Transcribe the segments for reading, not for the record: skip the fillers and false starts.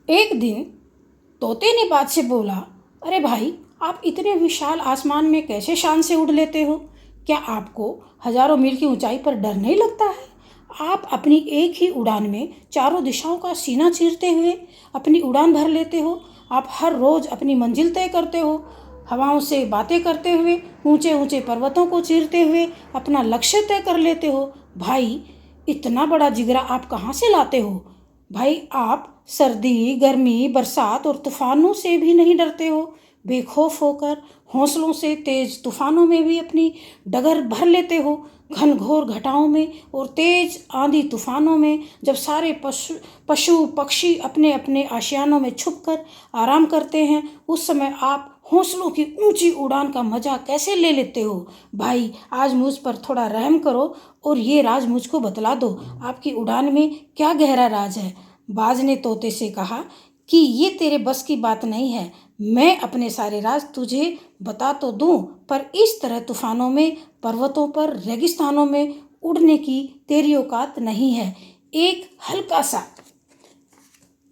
एक दिन तोते ने बाज से बोला, अरे भाई, आप इतने विशाल आसमान में कैसे शान से उड़ लेते हो? क्या आपको हजारों मील की ऊंचाई पर डर नहीं लगता है? आप अपनी एक ही उड़ान में चारों दिशाओं का सीना चीरते हुए अपनी उड़ान भर लेते हो। आप हर रोज अपनी मंजिल तय करते हो, हवाओं से बातें करते हुए, ऊंचे ऊंचे पर्वतों को चीरते हुए अपना लक्ष्य तय कर लेते हो। भाई, इतना बड़ा जिगरा आप कहाँ से लाते हो? भाई, आप सर्दी, गर्मी, बरसात और तूफानों से भी नहीं डरते हो। बेखौफ होकर हौसलों से तेज तूफानों में भी अपनी डगर भर लेते हो। घनघोर घटाओं में और तेज आंधी तूफानों में जब सारे पशु पक्षी अपने अपने आशियानों में छुपकर आराम करते हैं, उस समय आप हौसलों की ऊंची उड़ान का मजा कैसे ले लेते हो? भाई, आज मुझ पर थोड़ा रहम करो और ये राज मुझको बतला दो, आपकी उड़ान में क्या गहरा राज है? बाज ने तोते से कहा कि ये तेरे बस की बात नहीं है। मैं अपने सारे राज तुझे बता तो दूं, पर इस तरह तूफानों में, पर्वतों पर, रेगिस्तानों में उड़ने की तेरी औकात नहीं है। एक हल्का सा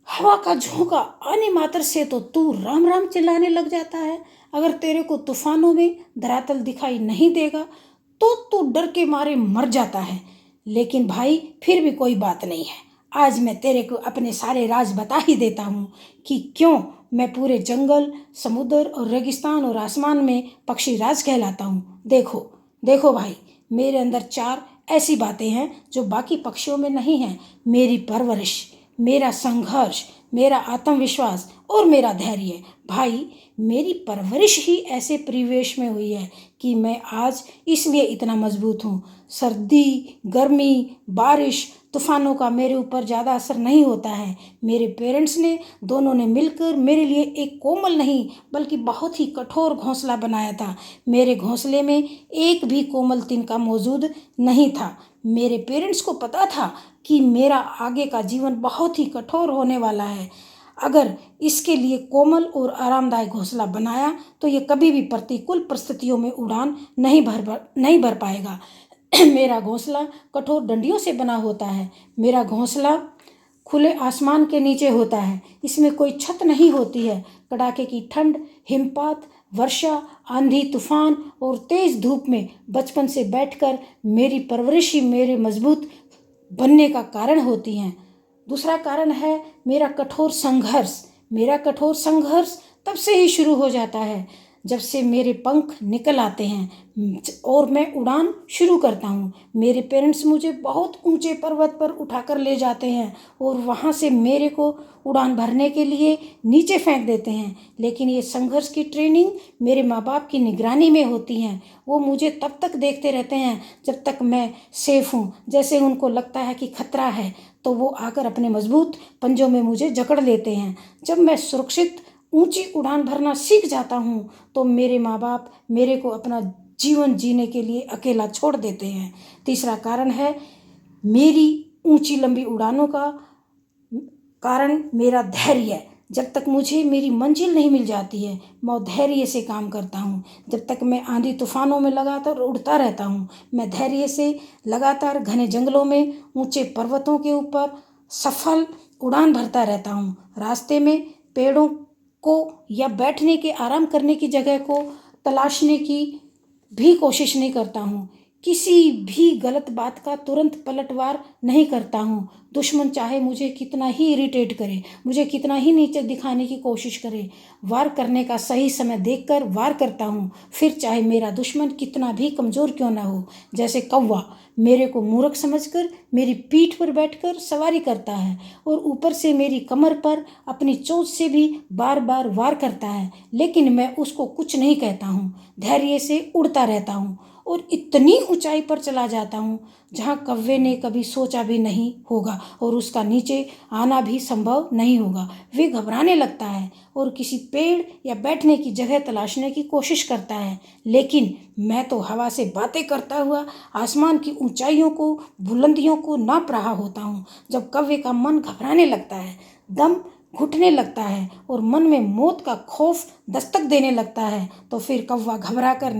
हवा का झोंका आने मात्र से तो तू राम राम चिल्लाने लग जाता है। अगर तेरे को तूफानों में धरातल दिखाई नहीं देगा तो तू डर के मारे मर जाता है। लेकिन भाई, फिर भी कोई बात नहीं है। आज मैं तेरे को अपने सारे राज बता ही देता हूँ कि क्यों मैं पूरे जंगल, समुद्र और रेगिस्तान और आसमान में पक्षी राज कहलाता हूँ। देखो देखो भाई, मेरे अंदर चार ऐसी बातें हैं जो बाकी पक्षियों में नहीं हैं। मेरी परवरिश, मेरा संघर्ष, मेरा आत्मविश्वास और मेरा धैर्य। भाई, मेरी परवरिश ही ऐसे परिवेश में हुई है कि मैं आज इसलिए इतना मजबूत हूँ। सर्दी, गर्मी, बारिश, तूफानों का मेरे ऊपर ज़्यादा असर नहीं होता है। मेरे पेरेंट्स ने दोनों ने मिलकर मेरे लिए एक कोमल नहीं बल्कि बहुत ही कठोर घोंसला बनाया था। मेरे घोंसले में एक भी कोमल तिनका मौजूद नहीं था। मेरे पेरेंट्स को पता था कि मेरा आगे का जीवन बहुत ही कठोर होने वाला है। अगर इसके लिए कोमल और आरामदायक घोंसला बनाया तो ये कभी भी प्रतिकूल परिस्थितियों में उड़ान नहीं भर पाएगा। मेरा घोंसला कठोर डंडियों से बना होता है। मेरा घोंसला खुले आसमान के नीचे होता है। इसमें कोई छत नहीं होती है। कड़ाके की ठंड, हिमपात, वर्षा, आंधी, तूफान और तेज धूप में बचपन से बैठकर मेरी परवरिश ही मेरे मजबूत बनने का कारण होती हैं। दूसरा कारण है मेरा कठोर संघर्ष। मेरा कठोर संघर्ष तब से ही शुरू हो जाता है जब से मेरे पंख निकल आते हैं और मैं उड़ान शुरू करता हूँ। मेरे पेरेंट्स मुझे बहुत ऊंचे पर्वत पर उठाकर ले जाते हैं और वहाँ से मेरे को उड़ान भरने के लिए नीचे फेंक देते हैं। लेकिन ये संघर्ष की ट्रेनिंग मेरे माँ बाप की निगरानी में होती हैं। वो मुझे तब तक देखते रहते हैं जब तक मैं सेफ हूँ। जैसे उनको लगता है कि खतरा है तो वो आकर अपने मजबूत पंजों में मुझे जकड़ लेते हैं। जब मैं सुरक्षित ऊंची उड़ान भरना सीख जाता हूँ तो मेरे माँ बाप मेरे को अपना जीवन जीने के लिए अकेला छोड़ देते हैं। तीसरा कारण है मेरी ऊंची लंबी उड़ानों का कारण मेरा धैर्य। जब तक मुझे मेरी मंजिल नहीं मिल जाती है, मैं धैर्य से काम करता हूँ। जब तक मैं आंधी तूफानों में लगातार उड़ता रहता हूँ, मैं धैर्य से लगातार घने जंगलों में, ऊंचे पर्वतों के ऊपर सफल उड़ान भरता रहता हूँ। रास्ते में पेड़ों को या बैठने के, आराम करने की जगह को तलाशने की भी कोशिश नहीं करता हूँ। किसी भी गलत बात का तुरंत पलटवार नहीं करता हूँ। दुश्मन चाहे मुझे कितना ही इरिटेट करे, मुझे कितना ही नीचे दिखाने की कोशिश करे, वार करने का सही समय देखकर वार करता हूँ। फिर चाहे मेरा दुश्मन कितना भी कमज़ोर क्यों ना हो। जैसे कौवा मेरे को मूर्ख समझकर मेरी पीठ पर बैठकर सवारी करता है और ऊपर से मेरी कमर पर अपनी चोंच से भी बार बार वार करता है, लेकिन मैं उसको कुछ नहीं कहता हूँ। धैर्य से उड़ता रहता हूँ और इतनी ऊंचाई पर चला जाता हूँ जहाँ कौवे ने कभी सोचा भी नहीं होगा और उसका नीचे आना भी संभव नहीं होगा। वे घबराने लगता है और किसी पेड़ या बैठने की जगह तलाशने की कोशिश करता है, लेकिन मैं तो हवा से बातें करता हुआ आसमान की ऊंचाइयों को, बुलंदियों को नाप रहा होता हूँ। जब कौवे का मन घबराने लगता है, दम घुटने लगता है और मन में मौत का खौफ दस्तक देने लगता है तो फिर कौवा घबरा कर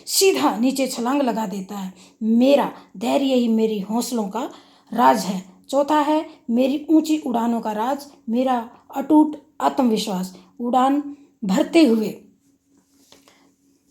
सीधा नीचे छलांग लगा देता है। मेरा धैर्य ही मेरी हौसलों का राज है। चौथा है मेरी ऊंची उड़ानों का राज, मेरा अटूट आत्मविश्वास। उड़ान भरते हुए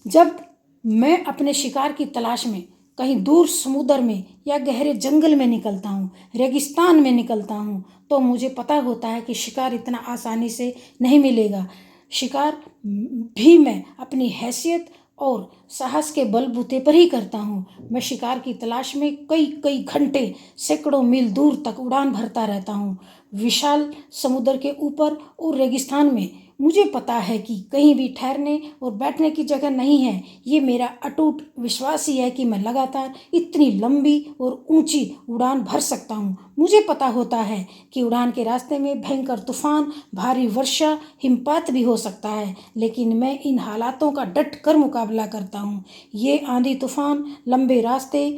जब मैं अपने शिकार की तलाश में कहीं दूर समुद्र में या गहरे जंगल में निकलता हूँ, रेगिस्तान में निकलता हूँ, तो मुझे पता होता है कि शिकार इतना आसानी से नहीं मिलेगा। शिकार भी मैं अपनी हैसियत और साहस के बलबूते पर ही करता हूँ। मैं शिकार की तलाश में कई कई घंटे, सैकड़ों मील दूर तक उड़ान भरता रहता हूँ। विशाल समुद्र के ऊपर और रेगिस्तान में मुझे पता है कि कहीं भी ठहरने और बैठने की जगह नहीं है। ये मेरा अटूट विश्वास ही है कि मैं लगातार इतनी लंबी और ऊंची उड़ान भर सकता हूँ। मुझे पता होता है कि उड़ान के रास्ते में भयंकर तूफान, भारी वर्षा, हिमपात भी हो सकता है, लेकिन मैं इन हालातों का डट कर मुकाबला करता हूँ। ये आंधी तूफान, लंबे रास्ते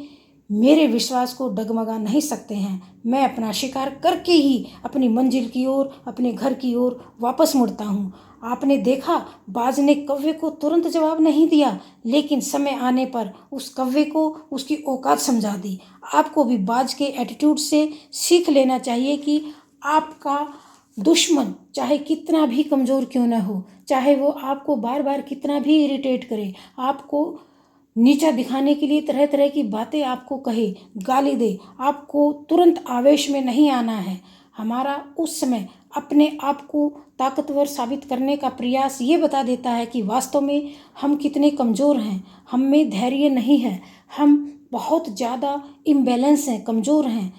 मेरे विश्वास को डगमगा नहीं सकते हैं। मैं अपना शिकार करके ही अपनी मंजिल की ओर, अपने घर की ओर वापस मुड़ता हूँ। आपने देखा, बाज ने कौवे को तुरंत जवाब नहीं दिया, लेकिन समय आने पर उस कौवे को उसकी औकात समझा दी। आपको भी बाज के एटीट्यूड से सीख लेना चाहिए कि आपका दुश्मन चाहे कितना भी कमज़ोर क्यों न हो, चाहे वो आपको बार बार कितना भी इरिटेट करे, आपको नीचा दिखाने के लिए तरह तरह की बातें आपको कहे, गाली दे, आपको तुरंत आवेश में नहीं आना है। हमारा उस समय अपने आप को ताकतवर साबित करने का प्रयास ये बता देता है कि वास्तव में हम कितने कमज़ोर हैं। हम में धैर्य नहीं है, हम बहुत ज़्यादा इम्बैलेंस हैं, कमज़ोर हैं।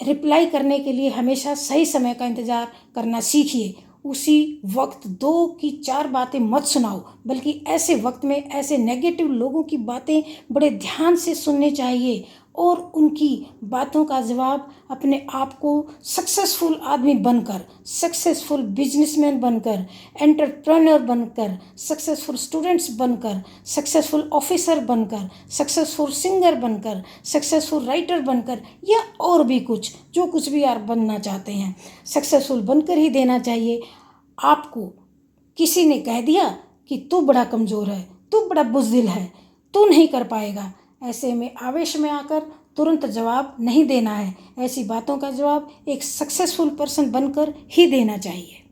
रिप्लाई करने के लिए हमेशा सही समय का इंतज़ार करना सीखिए। उसी वक्त 2 की 4 बातें मत सुनाओ, बल्कि ऐसे वक्त में ऐसे नेगेटिव लोगों की बातें बड़े ध्यान से सुननी चाहिए और उनकी बातों का जवाब अपने आप को सक्सेसफुल आदमी बनकर, सक्सेसफुल बिजनेसमैन बनकर, एंटरप्रेन्योर बनकर, सक्सेसफुल स्टूडेंट्स बनकर, सक्सेसफुल ऑफिसर बनकर, सक्सेसफुल सिंगर बनकर, सक्सेसफुल राइटर बनकर, या और भी कुछ, जो कुछ भी आप बनना चाहते हैं, सक्सेसफुल बनकर ही देना चाहिए। आपको किसी ने कह दिया कि तू बड़ा कमज़ोर है, तू बड़ा बुज़दिल है, तू नहीं कर पाएगा, ऐसे में आवेश में आकर तुरंत जवाब नहीं देना है। ऐसी बातों का जवाब एक सक्सेसफुल पर्सन बनकर ही देना चाहिए।